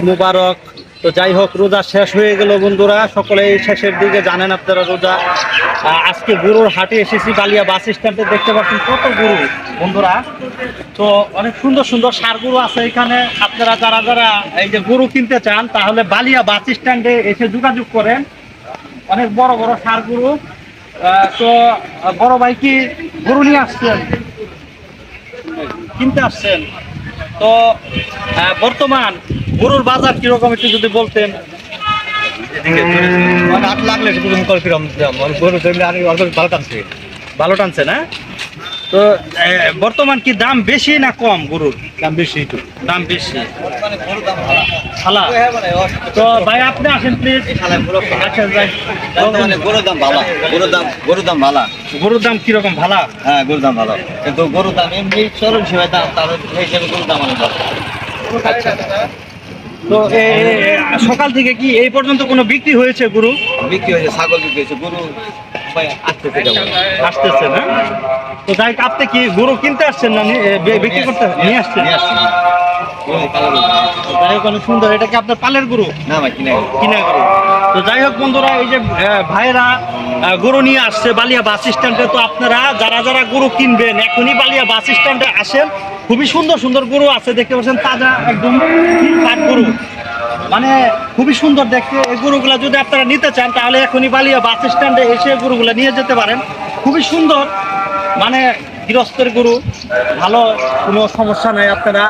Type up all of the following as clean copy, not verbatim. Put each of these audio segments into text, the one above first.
মুবারক। তো যাই হোক, রোজা শেষ হয়ে গেল বন্ধুরা, সকলেই শেষের দিকে, জানেন আপনারা রোজা। আজকে গরুর হাটে এসেছি, বালিয়া বাস স্ট্যান্ডে। দেখতে পাচ্ছেন কত গরু বন্ধুরা। তো অনেক সুন্দর সুন্দর ষাঁড় গরু আছে এখানে। আপনারা যারা যারা এই যে গরু কিনতে চান, তাহলে বালিয়া বাস স্ট্যান্ডে এসে যোগাযোগ করেন। অনেক বড় বড় ষাঁড় গরু। তো বড় ভাই কি গরু নিয়ে আসছেন, কিনতে আসছেন? তো বর্তমান গরুর বাজার কিরকম একটু যদি বলতেন। ভালো টানছে না? তো বর্তমান কি দাম বেশি না কম গরুর? দাম বেশি। দাম বেশি। খালা, তো ভাই আপনি আসেন প্লিজ। আচ্ছা ভাই, গরুর দাম ভালো, গরুর দাম ভালো। গরুর দাম কিরকম? ভালো? হ্যাঁ, গরুর দাম ভালো, কিন্তু গরুর দাম এমনি চরম সীমায় দাম, তার হিসেবে গরুর দাম অনেক ভালো। আচ্ছা, তো সকাল থেকে কি এই পর্যন্ত কোনো বিক্রি হয়েছে গরু? বিক্রি হয়েছে, ছাগল বিক্রি হয়েছে, গরু আসতেছে না? তো যাই, আপনি কি গরু কিনতে আসছেন না বিক্রি করতে নিয়ে আসছেন? যাই হোক, অনেক সুন্দর। এটা কি আপনার পালের গরু? না ভাই, কিনা গরু। তো যাই হোক বন্ধুরা, এই যে ভাইয়েরা গরু নিয়ে আসছে বালিয়া বাস স্ট্যান্ডে। তো আপনারা যারা যারা গরু কিনবেন, এখনই বালিয়া বাস স্ট্যান্ডে আসেন। খুবই সুন্দর সুন্দর গরু আছে, দেখতে পাচ্ছেন, তাজা একদম পাট গরু, মানে খুবই সুন্দর দেখতে। এই গরুগুলা যদি আপনারা নিতে চান, তাহলে এখনই বালিয়া বাস স্ট্যান্ডে এসে গরুগুলা নিয়ে যেতে পারেন। খুবই সুন্দর, মানে গৃহস্থের গরু, ভালো, কোনো সমস্যা নাই। আপনারা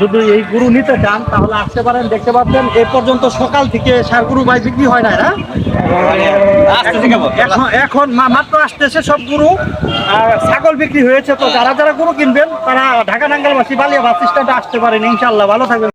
যদি এই গরু নিতে চান, তাহলে আসতে পারেন। দেখতে পাচ্ছেন এ পর্যন্ত সকাল থেকে ষাঁড় গরু ভাই বিক্রি হয় না, না? এখন মাত্র আসতেছে সব গরু। আর ছাগল বিক্রি হয়েছে। তো যারা যারা গরু কিনবেন, তারা ঢাকা টাঙ্গাইলবাসী বালিয়া বাস স্ট্যান্ডে আসতে পারেন। ইনশাল্লাহ ভালো থাকবেন।